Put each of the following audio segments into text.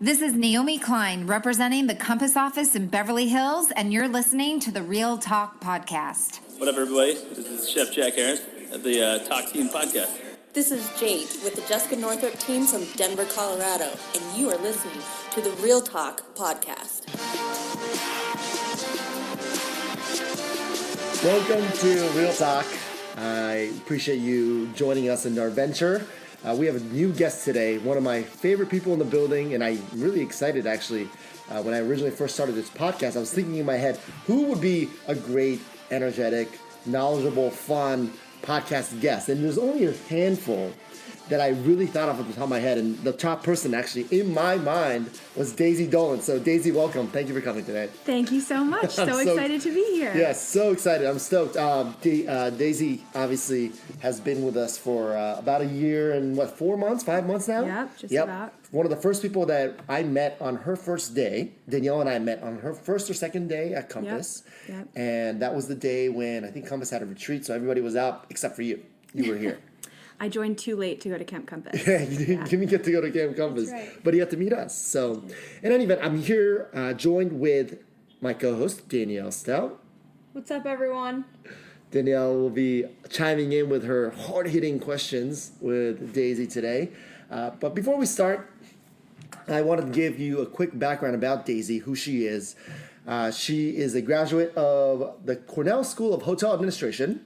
This is Naomi Klein representing the Compass office in Beverly Hills, and you're listening to the Real Talk podcast. What up, everybody? This is Chef Jack Harris at the Talk Team podcast. This is Jade with the Jessica Northrup team from Denver, Colorado, and you are listening to the Real Talk podcast. Welcome to Real Talk. I appreciate you joining us in our venture. We have a new guest today, one of my favorite people in the building, and I'm really excited actually. When I originally first started this podcast, I was thinking in my head, who would be a great, energetic, knowledgeable, fun podcast guest? And there's only a handful that I really thought of at the top of my head, and the top person actually in my mind was Daisy Dolan. So Daisy, welcome. Thank you for coming today. Thank you so much. So excited to be here. Yes, so excited. I'm stoked. Daisy obviously has been with us for about a year and 5 months now? Yep, just about. One of the first people that I met on her first day, Danielle and I met on her first or second day at Compass. Yep. And that was the day when I think Compass had a retreat, so everybody was out except for you. You were here. I joined too late to go to Camp Compass. Yeah, you didn't get to go to Camp Compass. That's right. But you had to meet us. So, in any event, I'm here joined with my co-host, Danielle Stout. What's up, everyone? Danielle will be chiming in with her hard-hitting questions with Daisy today. But before we start, I wanted to give you a quick background about Daisy, who she is. She is a graduate of the Cornell School of Hotel Administration.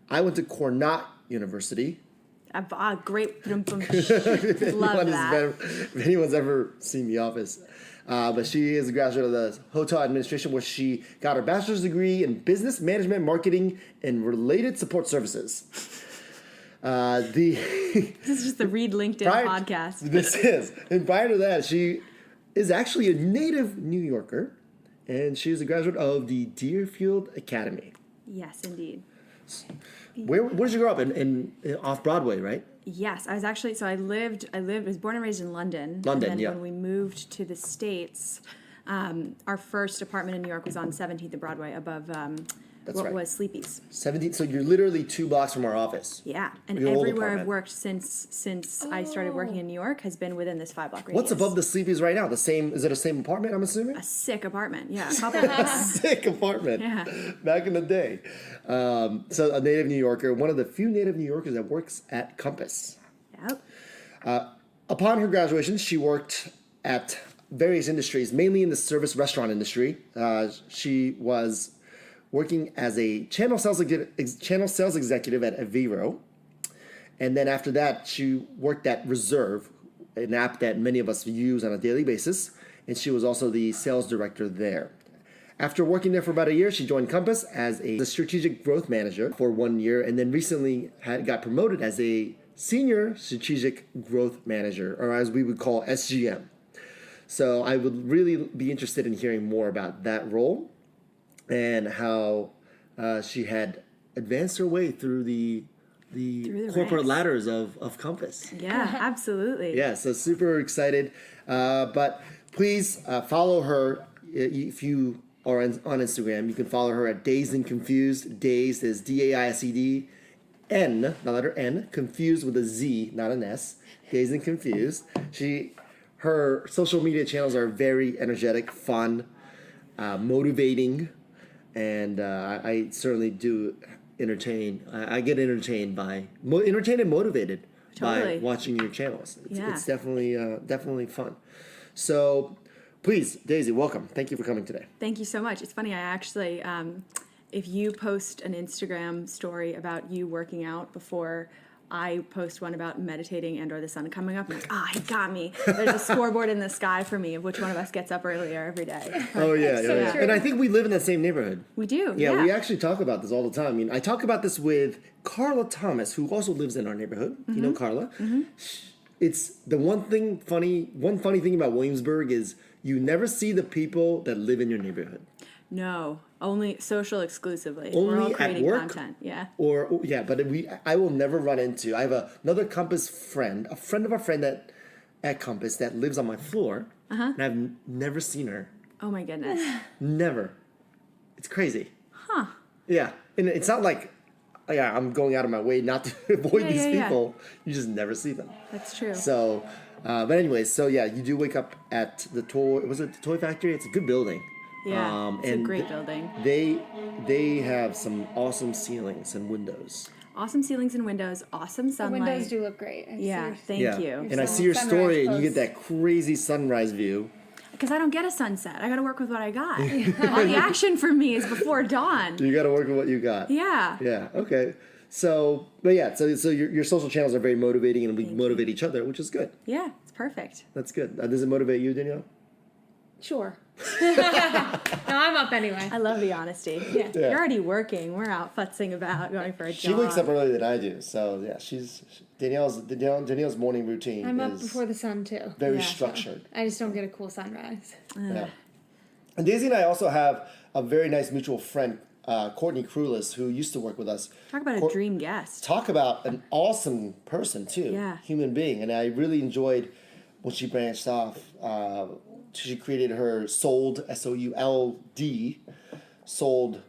I went to Cornell University. Great. Love that. If anyone's ever seen The Office. But she is a graduate of the Hotel Administration, where she got her bachelor's degree in Business Management, Marketing, and Related Support Services. This is just the Read LinkedIn podcast. This is. And prior to that, she is actually a native New Yorker, and she is a graduate of the Deerfield Academy. Yes, indeed. Where did you grow up? In off Broadway, right? Yes, I was actually, I was born and raised in London. London, and then yeah. when we moved to the States, our first apartment in New York was on 17th and Broadway above was Sleepy's. 17th, so you're literally 2 blocks from our office. Yeah, and Your old everywhere apartment. I've worked since I started working in New York has been within this 5-block radius. What's above the Sleepy's right now? Is it a same apartment, I'm assuming? A sick apartment, yeah. A couple of Sick apartment. Yeah. Back in the day. So a native New Yorker, one of the few native New Yorkers that works at Compass. Yep. Upon her graduation, she worked at various industries, mainly in the service restaurant industry. She was working as a channel sales executive at Aviro. And then after that, she worked at Reserve, an app that many of us use on a daily basis. And she was also the sales director there. After working there for about a year, she joined Compass as a strategic growth manager for 1 year, and then recently got promoted as a senior strategic growth manager, or as we would call SGM. So I would really be interested in hearing more about that role and how she had advanced her way through the corporate ranks. Ladders of Compass. Yeah, absolutely. Yeah, so super excited. But please follow her if you are on Instagram. You can follow her at Dazed and Confused. Dazed is Daised, N, the letter N, confused with a Z, not an S. Dazed and Confused. Her social media channels are very energetic, fun, motivating, and I certainly do entertain. I get entertained and motivated by watching your channels. It's definitely fun. So please, Daisy, welcome. Thank you for coming today. Thank you so much. It's funny, I actually, if you post an Instagram story about you working out before I post one about meditating and or the sun coming up, I'm like, he got me. There's a scoreboard in the sky for me of which one of us gets up earlier every day. Oh, yeah. And I think we live in the same neighborhood. We do, Yeah, we actually talk about this all the time. I mean, I talk about this with Carla Thomas, who also lives in our neighborhood. Mm-hmm. You know Carla? Mm-hmm. It's the one funny thing about Williamsburg is you never see the people that live in your neighborhood. No, only social exclusively. Only We're all at creating work, content. Yeah. But I will never run into. I have another Compass friend, a friend of a friend at Compass that lives on my floor, and I've never seen her. Oh my goodness. Never. It's crazy. Huh. Yeah, and it's not like I'm going out of my way not to avoid these people. You just never see them. That's true. So But anyways, so yeah, you do wake up at the toy. Was it the toy factory? It's a good building. Yeah, it's a and great building. They have some awesome ceilings and windows. Awesome ceilings and windows, awesome The sunlight. windows do look great. Yeah, thank you. And I see your story, and you get that crazy sunrise view. Because I don't get a sunset. I got to work with what I got. All the action for me is before dawn. You got to work with what you got. Yeah. Yeah. Okay. So, but yeah, so your social channels are very motivating, and we motivate each other, which is good. Yeah, it's perfect. That's good. Does it motivate you, Danielle? Sure. No, I'm up anyway. I love the honesty. Yeah. Yeah. You're already working. We're out futzing about, going for a She jog. wakes up earlier than I do, so yeah, Danielle's morning routine I'm is up before the sun too. very Yeah. structured. I just don't get a cool sunrise. Yeah. And Daisy and I also have a very nice mutual friend, Courtney Crulis, who used to work with us. Talk about a dream guest. Talk about an awesome person too, Yeah. human being, and I really enjoyed when she branched off. She created her Sold SOULD, Sold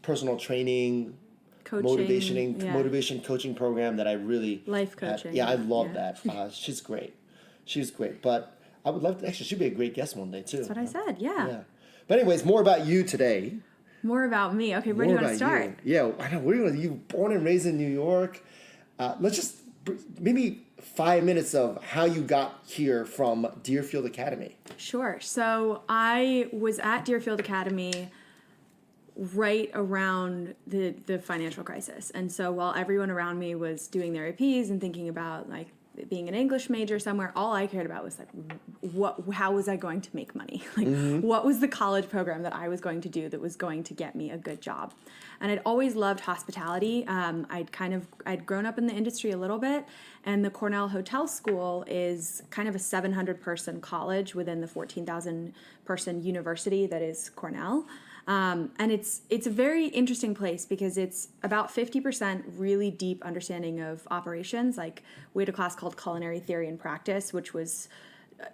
personal training, Coaching. motivation coaching program that I really Life coaching. I love Yeah. that. She's great. She's great, but I would love to. Actually, she'd be a great guest one day too. That's what I said. Yeah. Yeah. But anyways, more about you today. More about me. Okay, where do you want to start? Yeah, I know. Where do you want? You born and raised in New York. Let's just maybe 5 minutes of how you got here from Deerfield Academy. Sure. So I was at Deerfield Academy right around the financial crisis. And so while everyone around me was doing their APs and thinking about like being an English major somewhere, all I cared about was like, how was I going to make money? Like, what was the college program that I was going to do that was going to get me a good job? And I'd always loved hospitality. I'd grown up in the industry a little bit, and the Cornell Hotel School is kind of a 700-person college within the 14,000-person university that is Cornell. And it's a very interesting place because it's about 50% really deep understanding of operations. Like we had a class called Culinary Theory and Practice, which was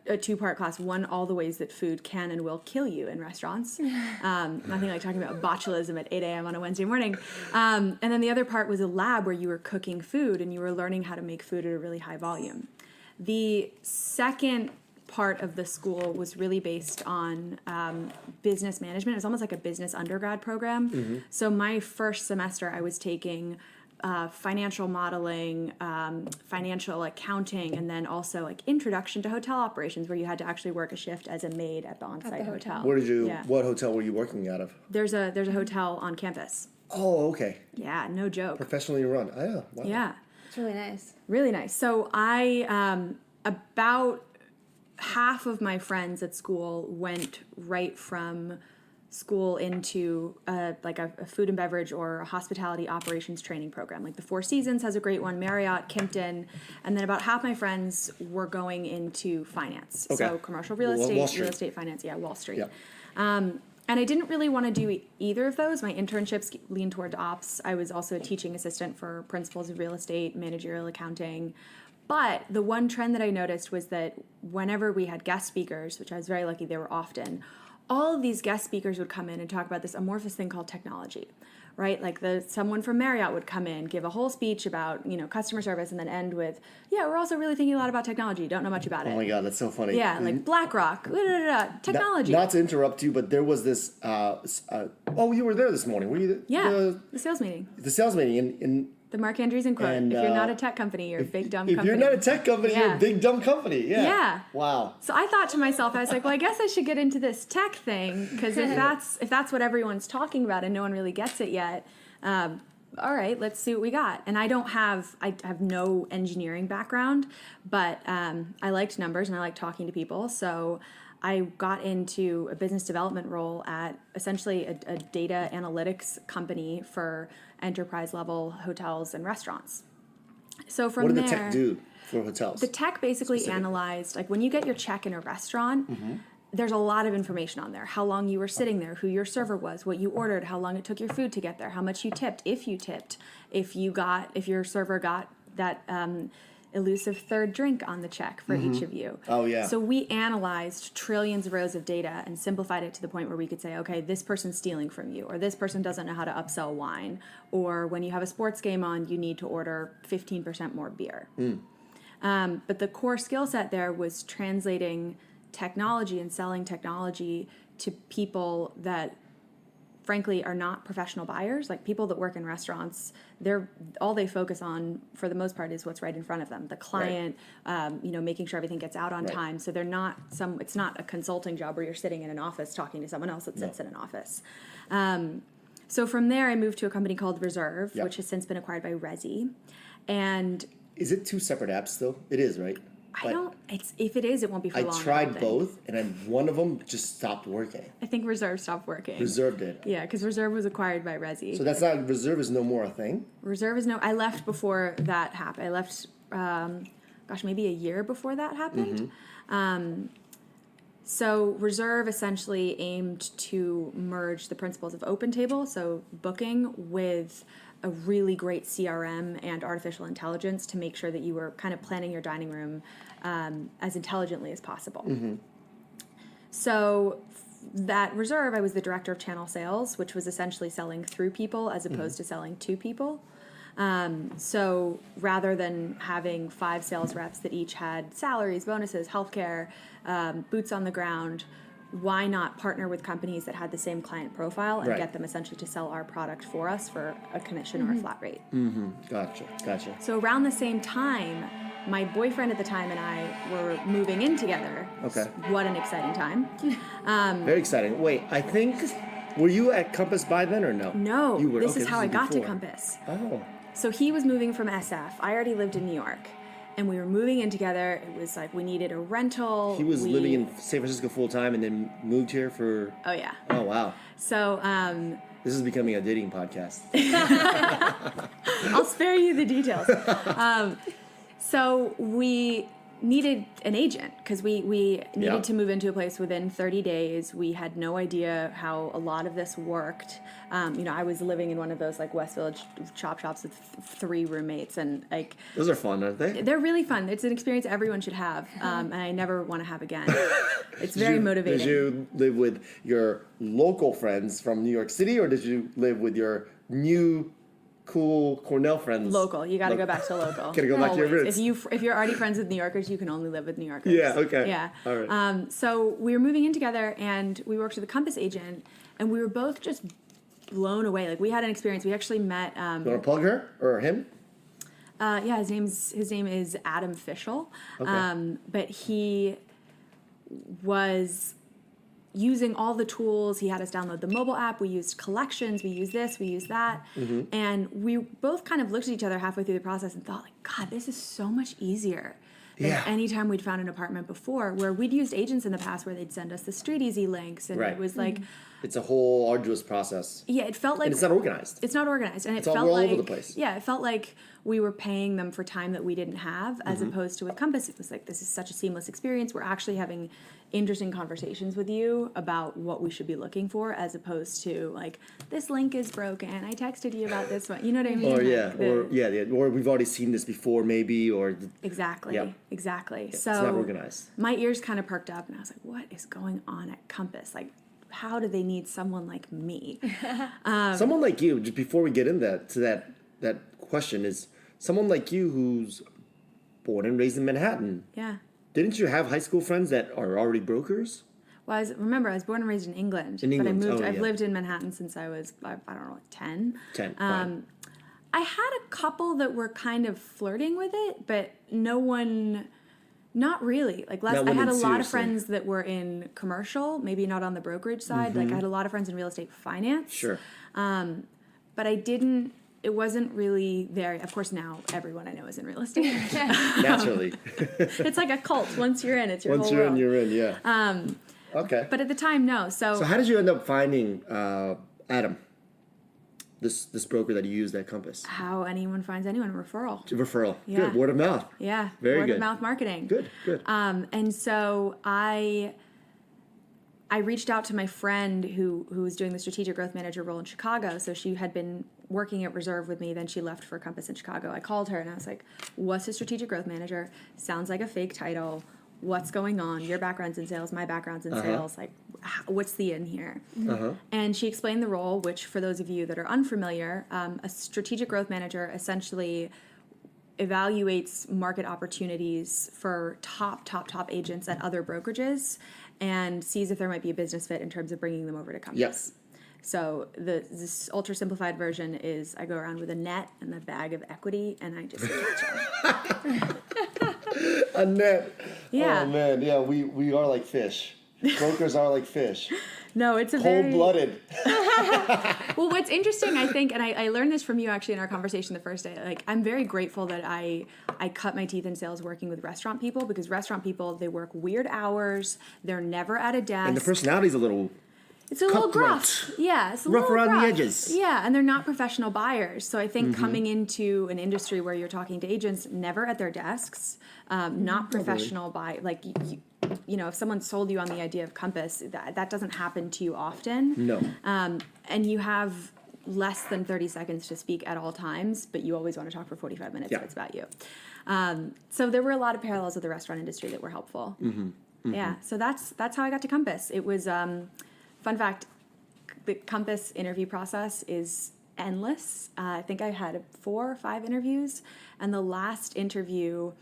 a two-part class. One, all the ways that food can and will kill you in restaurants. Nothing like talking about botulism at 8 a.m. on a Wednesday morning. And then the other part was a lab where you were cooking food and you were learning how to make food at a really high volume. The second part of the school was really based on business management. It was almost like a business undergrad program. So my first semester I was taking financial modeling, financial accounting, and then also like introduction to hotel operations where you had to actually work a shift as a maid at the on-site hotel. What hotel were you working out of? There's a hotel on campus. Oh, okay. Yeah, no joke. Professionally run. Oh, yeah. Wow. Yeah. It's really nice. Really nice. So I, about half of my friends at school went right from school into a food and beverage or a hospitality operations training program. Like the Four Seasons has a great one, Marriott, Kimpton, and then about half my friends were going into finance. Okay. So commercial real estate, real estate finance, Wall Street. Yep. And I didn't really want to do either of those. My internships leaned toward ops. I was also a teaching assistant for principles of real estate, managerial accounting. But the one trend that I noticed was that whenever we had guest speakers, which I was very lucky, they were often, all of these guest speakers would come in and talk about this amorphous thing called technology, right? Like someone from Marriott would come in, give a whole speech about, customer service, and then end with, yeah, we're also really thinking a lot about technology. Don't know much about it. Oh my God, that's so funny. Yeah, like BlackRock, technology. Not to interrupt you, but there was this. You were there this morning. Were you? The sales meeting. The sales meeting in The Mark Andreessen quote. And, if you're not a tech company, you're a big dumb company. If you're not a tech company, you're Yeah. a big dumb company. Yeah. Yeah. Wow. So I thought to myself, I was like, well, I guess I should get into this tech thing because if that's what everyone's talking about and no one really gets it yet, all right, let's see what we got. And I have no engineering background, but I liked numbers and I liked talking to people. So I got into a business development role at essentially a data analytics company for enterprise level hotels and restaurants. So from What did there, the tech do for hotels? the tech basically analyzed, like when you get your check in a restaurant, there's a lot of information on there. How long you were sitting there, who your server was, what you ordered, how long it took your food to get there, how much you tipped, if you tipped, if your server got that elusive third drink on the check for each of you. Oh, yeah. So we analyzed trillions of rows of data and simplified it to the point where we could say, okay, this person's stealing from you, or this person doesn't know how to upsell wine, or when you have a sports game on, you need to order 15% more beer. But the core skill set there was translating technology and selling technology to people that frankly are not professional buyers. Like people that work in restaurants, all they focus on for the most part is what's right in front of them, the client, making sure everything gets out on time. So it's not a consulting job where you're sitting in an office talking to someone else that sits in an office. So from there I moved to a company called Reserve, which has since been acquired by Resi. And is it 2 separate apps still? It is, right? If it is, it won't be for long. I tried both, and then one of them just stopped working. I think Reserve stopped working. Reserve did. Yeah, because Reserve was acquired by Resi. So that's not, Reserve is no more a thing? Reserve is I left before that happened. I left, maybe a year before that happened. So Reserve essentially aimed to merge the principles of OpenTable, so booking, with a really great CRM and artificial intelligence to make sure that you were kind of planning your dining room as intelligently as possible. So that Reserve, I was the director of channel sales, which was essentially selling through people as opposed to selling to people. So rather than having 5 sales reps that each had salaries, bonuses, healthcare, boots on the ground, why not partner with companies that had the same client profile and get them essentially to sell our product for us for a commission or a flat rate? Gotcha. So around the same time, my boyfriend at the time and I were moving in together. Okay. What an exciting time. Very exciting. Wait, I think, were you at Compass by then or no? No, You were. this Okay, is how I got to before. Compass. Oh. So he was moving from SF. I already lived in New York. And we were moving in together. It was like we needed a rental. He was living in San Francisco full time and then moved here for... Oh, yeah. Oh, wow. So... This is becoming a dating podcast. I'll spare you the details. So we needed an agent because we needed to move into a place within 30 days. We had no idea how a lot of this worked. I was living in one of those like West Village chop shops with 3 roommates, and like Those are fun, aren't they? they're really fun. It's an experience everyone should have, and I never want to have again. It's very motivating. Did you live with your local friends from New York City, or did you live with your new cool Cornell friends? Local. You got to go back to local. Gotta go back to your Always. roots. If you're already friends with New Yorkers, you can only live with New Yorkers. Yeah, okay. Yeah. All right. So we were moving in together, and we worked with a Compass agent, and we were both just blown away. Like we had an experience. We actually met. You want to plug her or him? His name is Adam Fischel. Okay. But he was using all the tools. He had us download the mobile app. We used collections. We used this. We used that. And we both kind of looked at each other halfway through the process and thought, like, God, this is so much easier than any time we'd found an apartment before, where we'd used agents in the past where they'd send us the Street Easy links. And it was like... It's a whole arduous process. Yeah, it felt like... And it's not organized. It's not organized. And it all felt all like... over the place. Yeah, it felt like we were paying them for time that we didn't have, as opposed to with Compass. It was like, this is such a seamless experience. We're actually having interesting conversations with you about what we should be looking for, as opposed to, like, this link is broken. I texted you about this one. You know what I mean? Or we've already seen this before, maybe, or... Exactly. Yep. Exactly. It's So not organized. my ears kind of perked up, and I was like, what is going on at Compass? Like, how do they need someone like me? Someone like you, just before we get into that question, is someone like you who's born and raised in Manhattan. Yeah. Didn't you have high school friends that are already brokers? Well, I was born and raised in England. In England, but I've lived in Manhattan since I was, I don't know, 10. 10, fine. I had a couple that were kind of flirting with it, but no one, not really. Like, I had a lot of friends that were in commercial, maybe not on the brokerage side. Like, I had a lot of friends in real estate finance. Sure. But it wasn't really there. Of course, now everyone I know is in real estate. Naturally. It's like a cult. Once you're in, it's your Once whole you're world. in, you're in, yeah. Okay. But at the time, no. So how did you end up finding Adam, this broker that you used at Compass? How anyone finds anyone, referral. Referral. Yeah. Good. Word of mouth. Yeah. Very Word good. of mouth marketing. Good. And so I reached out to my friend who was doing the strategic growth manager role in Chicago. So she had been working at Reserve with me. Then she left for Compass in Chicago. I called her and I was like, what's a strategic growth manager? Sounds like a fake title. What's going on? Your background's in sales. My background's in sales. Like, what's the in here? And she explained the role, which for those of you that are unfamiliar, a strategic growth manager essentially evaluates market opportunities for top agents at other brokerages and sees if there might be a business fit in terms of bringing them over to Compass. Yes. So this ultra simplified version is I go around with a net and a bag of equity and I just catch them. A net. Yeah. Oh man, yeah, we are like fish. Brokers are like fish. No, it's a very... Cold-blooded. Well, what's interesting, I think, and I learned this from you actually in our conversation the first day, like, I'm very grateful that I cut my teeth in sales working with restaurant people, because restaurant people, they work weird hours, they're never at a desk. And the personality's a little... It's a little cutthroat. gruff. Yeah, it's a Rough little around gruff. the edges. Yeah, and they're not professional buyers. So I think coming into an industry where you're talking to agents never at their desks, not professional like you know, if someone sold you on the idea of Compass, that doesn't happen to you often. No. And you have less than 30 seconds to speak at all times, but you always want to talk for 45 minutes if it's about you. So there were a lot of parallels with the restaurant industry that were helpful. Yeah, so that's how I got to Compass. It was... fun fact, the Compass interview process is endless. I think I had 4 or 5 interviews, and the last interview,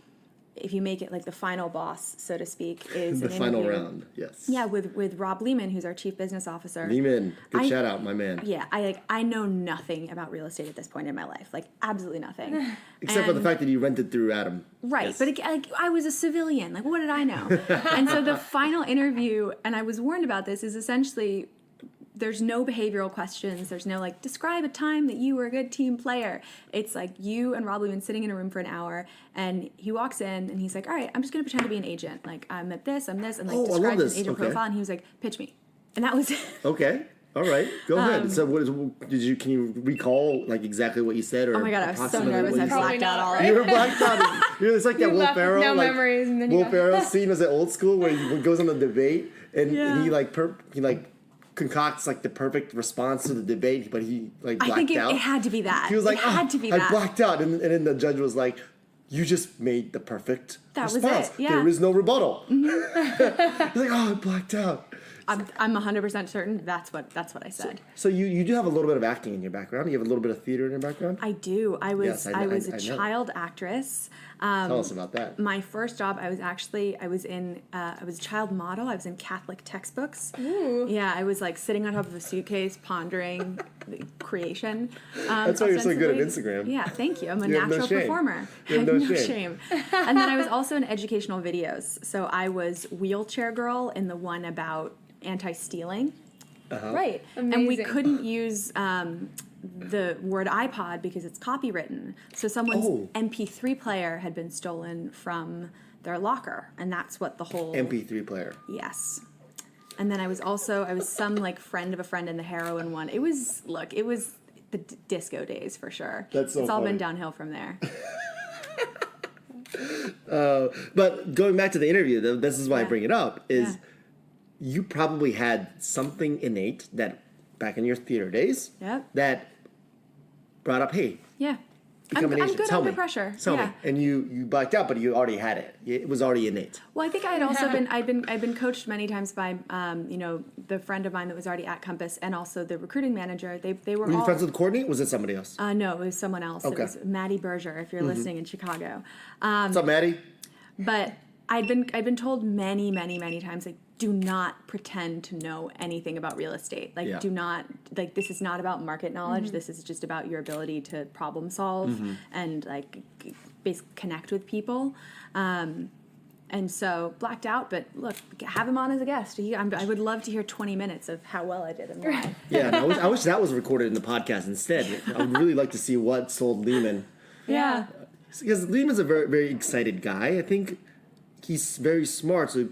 if you make it like the final boss, so to speak, is The an final interview. round, yes. Yeah, with Rob Lehman, who's our chief business officer. Lehman, good shout out, my man. Yeah, I know nothing about real estate at this point in my life, like absolutely nothing. Except for the fact that you rented through Adam. Right, Yes. but like, I was a civilian. Like, what did I know? And so the final interview, and I was warned about this, is essentially there's no behavioral questions. There's no like, describe a time that you were a good team player. It's like you and Rob Lehman sitting in a room for an hour, and he walks in and he's like, all right, I'm just going to pretend to be an agent. Like, I'm this, and like I love describes this. an agent Okay. profile, and he was like, pitch me. And that was it. Okay. All right. Go ahead. So can you recall like exactly what you said? Or Oh my God, I was so approximately nervous. what I you said? blacked out all You were blacked out. It's like that Will left Ferrell, no like memories, and then you Will go- Ferrell scene was at Old School where he goes on the debate and Yeah. he like concocts like the perfect response to the debate, but he like blacked I think out. it had to be that. He was like, it had to be I that. blacked out, and then the judge was like, you just made the perfect That was response. it, yeah. There is no rebuttal. He's like, oh, I blacked out. I'm 100% certain that's what I said. So you do have a little bit of acting in your background. You have a little bit of theater in your background. I do. I was Yes, I was I a know. child actress. Tell us about that. My first job, I was a child model. I was in Catholic textbooks. Ooh. Yeah, I was like sitting on top of a suitcase pondering the creation. That's why you're so good at ostensibly. Instagram. Yeah, thank you. I'm a You have no natural shame. performer. You have I no shame. And then I was also in educational videos. So I was wheelchair girl in the one about anti-stealing. Right. And we Amazing. couldn't use the word iPod because it's copywritten. So someone's Oh. MP3 player had been stolen from their locker, and that's what the whole MP3 player. yes. And then I was some like friend of a friend in the heroin one. It was the disco days for sure. That's so it's all funny. been downhill from there. But going back to the interview, this is why I Yeah. bring it up, is Yeah. you probably had something innate that back in your theater days Yep. that brought up, hey, Yeah. become an I'm agent. good Tell under me. pressure. Tell yeah. me. And you blacked out, but you already had it. It was already innate. Well, I think I had also I'd been coached many times by the friend of mine that was already at Compass, and also the recruiting manager. They were Were you all friends with Courtney? Or was it somebody else? no, it was someone else. Okay. It was Maddie Berger, if you're listening in Chicago. What's up, Maddie? But I'd been told many times, like, do not pretend to know anything about real estate. Like, Yeah. do not, like, this is not about market knowledge. This is just about your ability to problem solve and, like, basically connect with people. And so, blacked out, but look, have him on as a guest. I would love to hear 20 minutes of how well I did and why. Yeah, and I wish that was recorded in the podcast instead. I would really like to see what sold Lehman. Yeah. Because Lehman's a very, very excited guy. I think he's very smart. So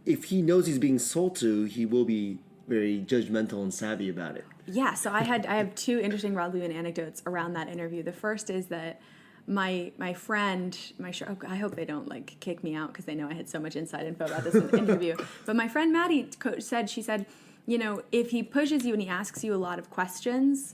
if he knows he's being sold to, he will be very judgmental and savvy about it. Yeah, so I have 2 interesting Rob Lehman anecdotes around that interview. The first is that my friend, I hope they don't like kick me out because they know I had so much inside info about this interview. But my friend Maddie she said, you know, if he pushes you and he asks you a lot of questions,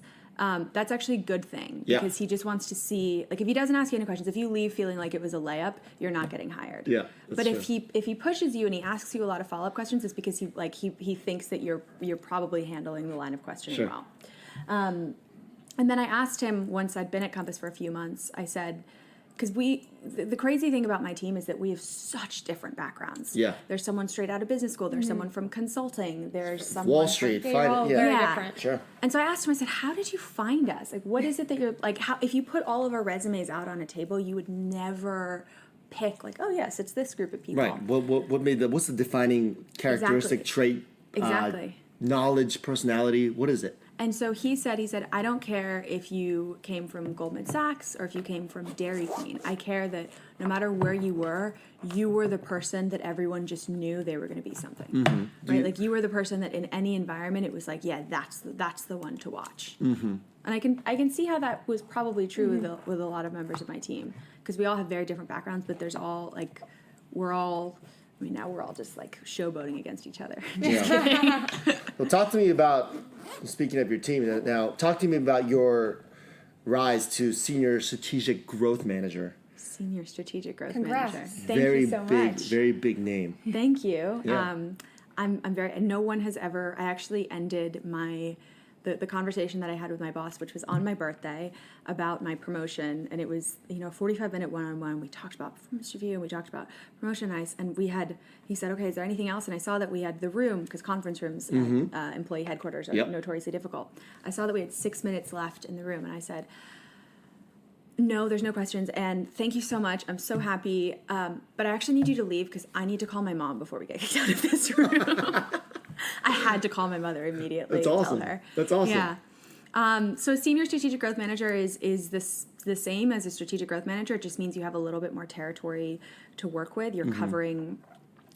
that's actually a good thing because he just wants to see, like, if he doesn't ask you any questions, if you leave feeling like it was a layup, you're not getting hired. Yeah, But if he pushes you and he asks you a lot of follow-up questions, it's because he thinks that you're probably handling the line of questioning well. And then I asked him once I'd been at Compass for a few months, I said, because the crazy thing about my team is that we have such different backgrounds. Yeah. There's someone straight out of business school. There's someone from consulting. There's someone Wall Street, They're all very Yeah. different. Sure. And so I asked him, I said, how did you find us? Like, what is it that you're, like, how, if you put all of our resumes out on a table, you would never pick, like, oh, yes, it's this group of people. Right. What's the defining characteristic, trait? Exactly. Knowledge, personality. What is it? And so he said, I don't care if you came from Goldman Sachs or if you came from Dairy Queen. I care that no matter where you were the person that everyone just knew they were going to be something. Mm-hmm. Right? Like you were the person that in any environment it was like, yeah, that's the one to watch. Mm-hmm. And I can see how that was probably true with a lot of members of my team, because we all have very different backgrounds, but there's all like now we're all just like showboating against each other. Just kidding. Well, talk to me about, speaking of your team now, talk to me about your rise to Senior Strategic Growth Manager. Senior Strategic Growth Congrats. Manager. Thank Very you so big, much. very big name. Thank you. Yeah. I'm very, no one has ever, I actually ended the conversation that I had with my boss, which was on my birthday, about my promotion, and it was, a 45-minute one-on-one. We talked about performance review, and we talked about promotion, and he said, okay, is there anything else? And I saw that we had the room, because conference rooms at employee headquarters are Yep. notoriously difficult. I saw that we had 6 minutes left in the room, and I said, no, there's no questions, and thank you so much. I'm so happy, but I actually need you to leave because I need to call my mom before we get kicked out of this room. I had to call my mother immediately. That's and awesome. Tell her. That's awesome. Yeah. So Senior Strategic Growth Manager is the same as a Strategic Growth Manager. It just means you have a little bit more territory to work with. You're covering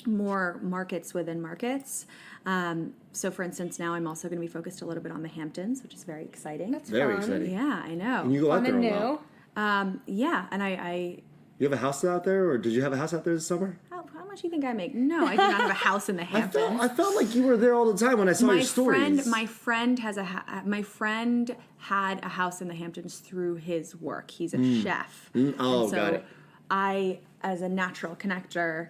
more markets within markets. So for instance, now I'm also going to be focused a little bit on the Hamptons, which is very exciting. That's Very fun. exciting. Yeah, I know. And you go out Fun there and a new. lot. Yeah, and I You have a house out there, or did you have a house out there this summer? how much do you think I make? No, I do not have a house in the Hamptons. I felt like you were there all the time when I saw your stories. My friend had a house in the Hamptons through his work. He's a chef. Oh, And so got it. I, as a natural connector,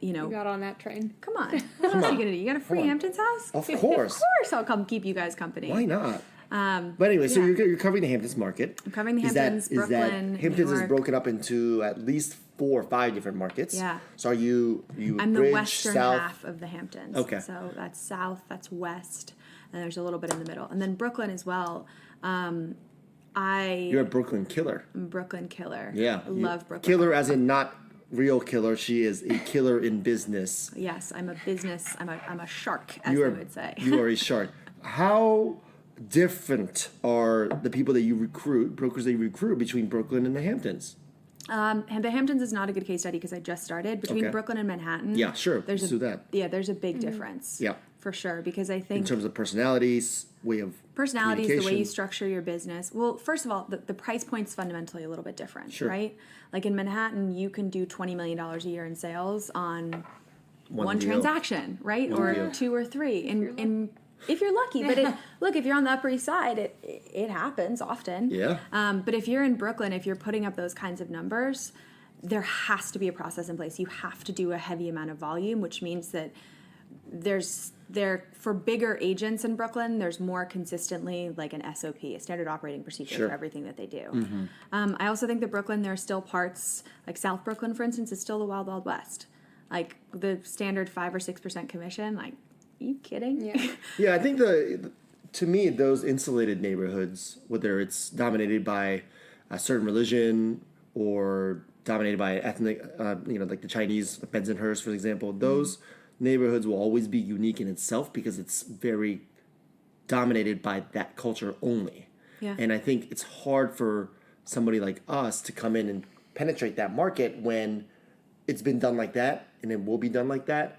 You got on that train. come on. What else are you gonna do? You got a free Hamptons house? Of Of course. course, I'll come keep you guys company. Why not? But anyway, so yeah. you're covering the Hamptons market. I'm covering the Hamptons, Brooklyn, New Hamptons is York. broken up into at least 4 or 5 different markets. Yeah. So are you I'm the Bridge, western South? half of the Hamptons. Okay. So that's south, that's west, and there's a little bit in the middle, and then Brooklyn as well. You're a Brooklyn killer. Brooklyn killer. Yeah. I love Brooklyn. Killer as in not real killer. She is a killer in business. Yes, I'm a shark, as You they are, would say. you are a shark. How different are the people that you recruit, brokers that you recruit, between Brooklyn and the Hamptons? And the Hamptons is not a good case study because I just started. Between Okay. Brooklyn and Manhattan. Yeah, sure. There's Let's do that. Yeah, there's a big difference. Yeah. For sure, because I In think terms of personalities, way of personalities, the way you communication. structure your business. Well, first of all, the price point's fundamentally a little bit different, Sure. right? Like in Manhattan, you can do $20 million a year in sales on one deal. transaction, right? Or deal. 2 or 3. If you're lucky, but look, if you're on the Upper East Side, it happens often. Yeah. But if you're in Brooklyn, if you're putting up those kinds of numbers, there has to be a process in place. You have to do a heavy amount of volume, which means that for bigger agents in Brooklyn, there's more consistently like an SOP, a standard operating procedure Sure. for everything that they do. I also think that Brooklyn, there are still parts, like South Brooklyn, for instance, is still the Wild Wild West. Like the standard 5 or 6% commission, like, are you kidding? Yeah. Yeah, I think to me, those insulated neighborhoods, whether it's dominated by a certain religion or dominated by ethnic, like the Chinese, Bensonhurst, for example, those neighborhoods will always be unique in itself because it's very dominated by that culture only. Yeah. And I think it's hard for somebody like us to come in and penetrate that market when it's been done like that and it will be done like that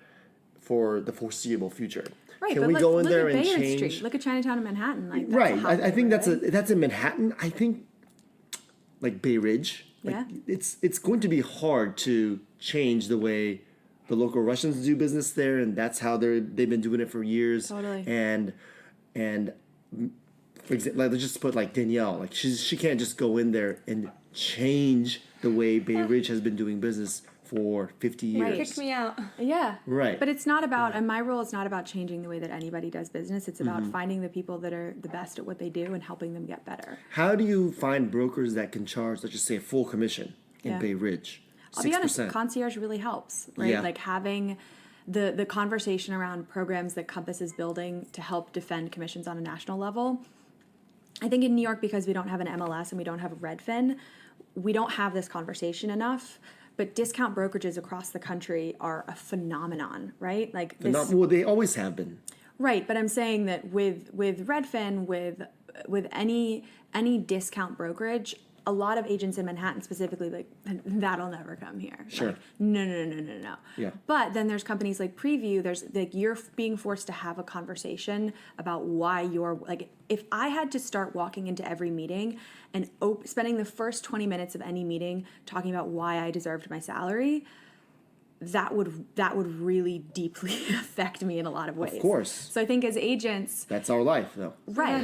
for the foreseeable future. Right, Can but we look, go in look there at and Bayard change? Street. Look at Chinatown and Manhattan. Like, that's Right. a hot I think neighborhood. that's in Manhattan. I think like Bay Ridge. Like, Yeah. It's going to be hard to change the way the local Russians do business there, and that's how they've been doing it for years. Totally. And for example, like, let's just put like Danielle. Like she can't just go in there and change the way Bay Ridge has been doing business for 50 years. Right. Kicked me out. Yeah. Right. But it's not about, and my role is not about changing the way that anybody does business. It's about finding the people that are the best at what they do and helping them get better. How do you find brokers that can charge, let's just say, a full commission in Yeah. Bay Ridge? 6%. I'll be honest, concierge really helps, right? Yeah. Like having the conversation around programs that Compass is building to help defend commissions on a national level. I think in New York, because we don't have an MLS and we don't have a Redfin, we don't have this conversation enough. But discount brokerages across the country are a phenomenon, right? Like this, Well, they always have been. right? But I'm saying that with Redfin, with any discount brokerage, a lot of agents in Manhattan specifically, like, that'll never come here. Sure. Like, no. Yeah. But then there's companies like Preview. There's like you're being forced to have a conversation about why you're like. If I had to start walking into every meeting and spending the first 20 minutes of any meeting talking about why I deserved my salary, that would really deeply affect me in a lot of ways. Of course. So I think as agents, That's our life, though. right.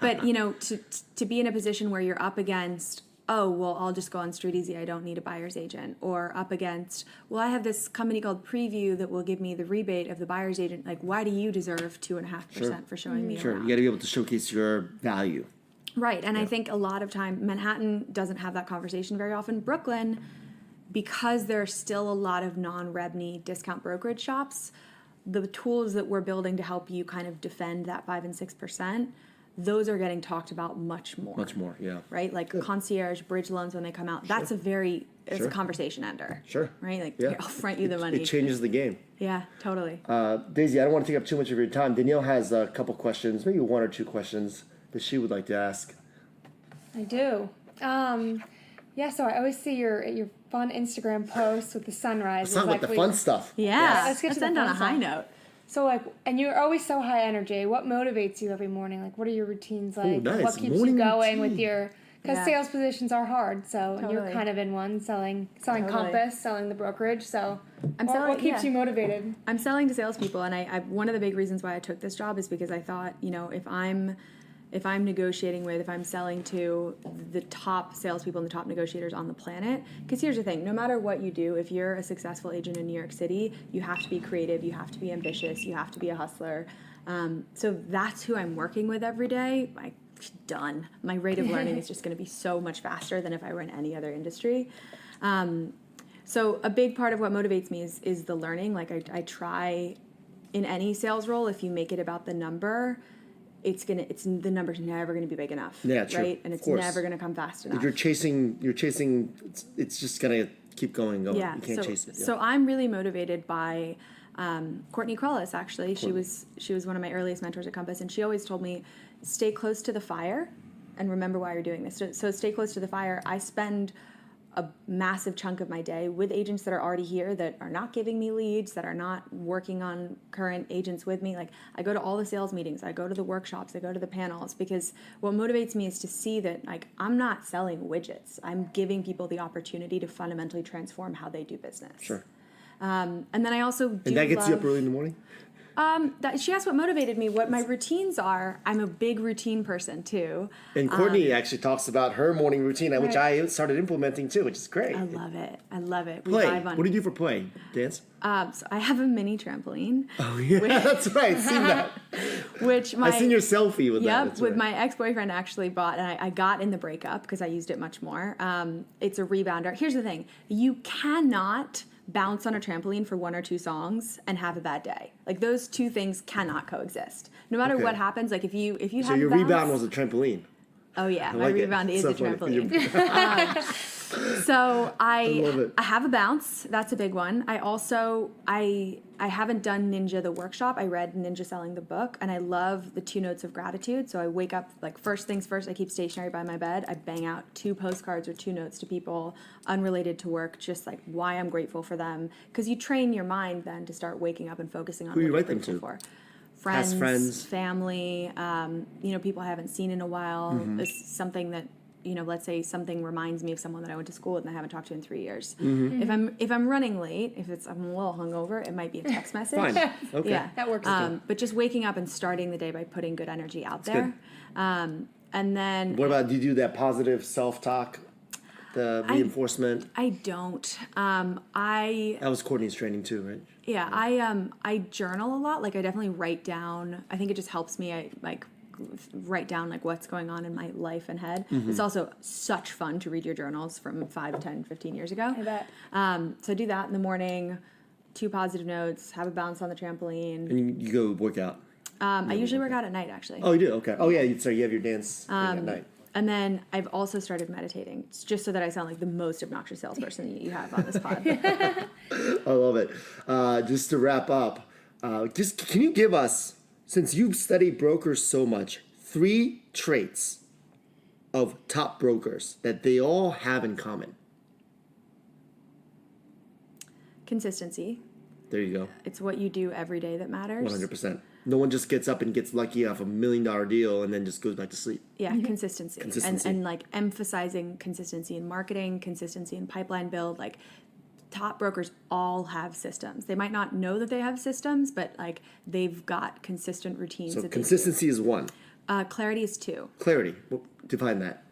But to be in a position where you're up against, oh, well, I'll just go on Street Easy, I don't need a buyer's agent, or up against, well, I have this company called Preview that will give me the rebate of the buyer's agent. Like, why do you deserve 2.5% for showing me Sure. around? You got to be able to showcase your value. Right. And I think a lot of time Manhattan doesn't have that conversation very often. Brooklyn, because there's still a lot of non-REBNY discount brokerage shops, the tools that we're building to help you kind of defend that 5 and 6%, those are getting talked about much more. Much more, yeah. Right? Like concierge, bridge loans when they come out. That's a it's Sure. a conversation ender. Sure. Right? Like, Yeah. here, I'll front you the money. It changes the game. Yeah, totally. Daisy, I don't want to take up too much of your time. Danielle has a couple questions, maybe one or two questions that she would like to ask. I do. Yeah, so I always see your fun Instagram posts with the sunrise. Sounds like the fun stuff. Yeah. let's get to the end on a fun high stuff. note. So and you're always so high energy. What motivates you every morning? Like, what are your routines like? nice. What keeps Morning you going routine. with your? Because Yeah. sales positions are hard. So and you're Totally. kind of in one, selling Totally. Compass, selling the brokerage. So I'm what selling- keeps yeah. you motivated? I'm selling to salespeople, and I one of the big reasons why I took this job is because I thought, if I'm negotiating with, if I'm selling to the top salespeople and the top negotiators on the planet, because here's the thing, no matter what you do, if you're a successful agent in New York City, you have to be creative, you have to be ambitious, you have to be a hustler. So that's who I'm working with every day. Done. My rate of learning is just going to be so much faster than if I were in any other industry. So a big part of what motivates me is the learning. Like I try in any sales role, if you make it about the number, the number's never gonna be big enough. Yeah, true. Right? And Of it's course. never gonna come fast enough. If you're chasing, it's just going to keep going. Yeah. You can't chase it. Yeah. So I'm really motivated by Courtney Crellis, actually. She was one of my earliest mentors at Compass, and she always told me, stay close to the fire and remember why you're doing this. So stay close to the fire. I spend a massive chunk of my day with agents that are already here that are not giving me leads, that are not working on current agents with me. Like, I go to all the sales meetings, I go to the workshops, I go to the panels, because what motivates me is to see that, like, I'm not selling widgets. I'm giving people the opportunity to fundamentally transform how they do business. Sure. And then I also do And that gets you up love- early in the morning? She asked what motivated me, what my routines are. I'm a big routine person too. And Courtney actually talks about her morning routine, which I started implementing too, which is great. I love it. We Play. vibe on. What do you do for play? Dance? So I have a mini trampoline. Oh, yeah, that's right. I've seen that. Which I've seen your selfie with that. Yep, That's with right. my ex-boyfriend actually bought, and I got in the breakup because I used it much more. It's a rebounder. Here's the thing: you cannot bounce on a trampoline for 1 or 2 songs and have a bad day. Like, those two things cannot coexist. No matter Okay. what happens, like if you So have your a bounce, rebound was a trampoline. oh yeah, my like it. rebound is So a funny. trampoline. So love I it. have a bounce. That's a big one. I also I haven't done Ninja the workshop. I read Ninja Selling the book, and I love the 2 notes of gratitude. So I wake up, like, first things first, I keep stationery by my bed. I bang out 2 postcards or 2 notes to people unrelated to work, just like why I'm grateful for them. Because you train your mind then to start waking up and focusing on Who what you you're write them grateful to? for. Friends, friends. family, people I haven't seen in a while. Mm-hmm. It's something that, let's say something reminds me of someone that I went to school with and I haven't talked to in 3 years. Mm-hmm. If I'm running late, I'm a little hungover, it might be a text message. Fine. Okay. Yeah, That works. but just waking up and starting the day by putting good energy out there. And then What about, do you do that positive self-talk? the reinforcement? I don't. That was Courtney's training too, right? Yeah, I journal a lot. Like I definitely write down. I think it just helps me. I like write down like what's going on in my life and head. It's also such fun to read your journals from 5, 10, 15 years ago. I bet. So I do that in the morning, 2 positive notes, have a bounce on the trampoline. And you go work out. I usually work out at night actually. Oh, you do? Okay. Oh, yeah. So you have your dance thing at night. And then I've also started meditating. It's just so that I sound like the most obnoxious salesperson that you have on this pod. I love it. Just to wrap up, can you give us, since you've studied brokers so much, 3 traits of top brokers that they all have in common? Consistency. There you go. It's what you do every day that matters. 100%. No one just gets up and gets lucky off a $1 million deal and then just goes back to sleep. Yeah, consistency. And like emphasizing consistency in marketing, consistency in pipeline build. Like top brokers all have systems. They might not know that they have systems, but like they've got consistent routines. So that consistency is 1. Clarity is 2. Clarity. Well, define that.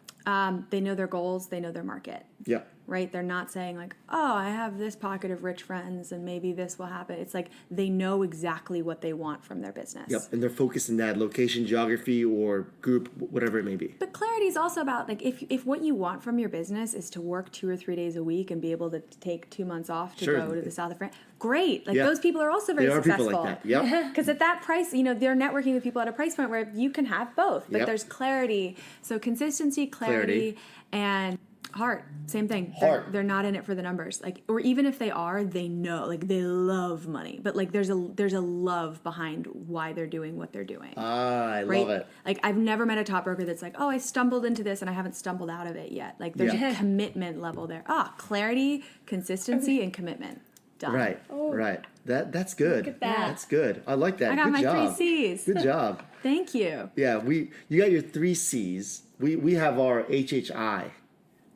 They know their goals. They know their market. Yeah. Right? They're not saying like, oh, I have this pocket of rich friends and maybe this will happen. It's like they know exactly what they want from their business. Yep. And they're focused in that location, geography, or group, whatever it may be. But clarity is also about like if what you want from your business is to work 2 or 3 days a week and be able to take 2 months off to go to the south of France, great. Like those people are also very successful. There are people like that. Yep. Because at that price, they're networking with people at a price point where you can have both, but Yep. there's clarity. So consistency, clarity. And heart, same thing. Heart. They're not in it for the numbers. Like, or even if they are, they know, like they love money, but like there's a love behind why they're doing what they're doing. I Right? love it. Like I've never met a top broker that's like, oh, I stumbled into this and I haven't stumbled out of it yet. Like there's a commitment level there. Clarity, consistency, and commitment. Done. Right. Right. That's good. Look at that. That's good. I like that. I got Good my job. 3 C's. Good job. Thank you. Yeah, you got your 3 C's. We have our HHI.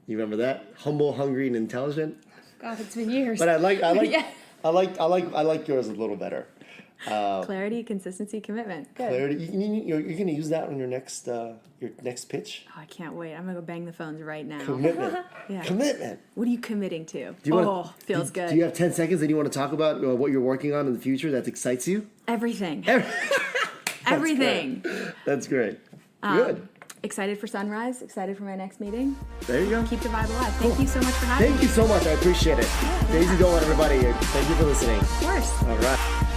You remember that? Humble, hungry, and intelligent. God, it's been years. But I like Yeah. I like yours a little better. Clarity, consistency, commitment. Good. Clarity. You're going to use that on your next pitch. Oh, I can't wait. I'm gonna go bang the phones right now. Commitment. Yeah. Commitment. What are you committing to? Feels good. Do you have 10 seconds that you want to talk about what you're working on in the future that excites you? Everything. Everything. That's great. Good. Excited for sunrise. Excited for my next meeting. There you go. Keep the vibe alive. Thank you so much for having me. Thank you so much. I appreciate it. Daisy Dolan, everybody. Thank you for listening. Of course. All right.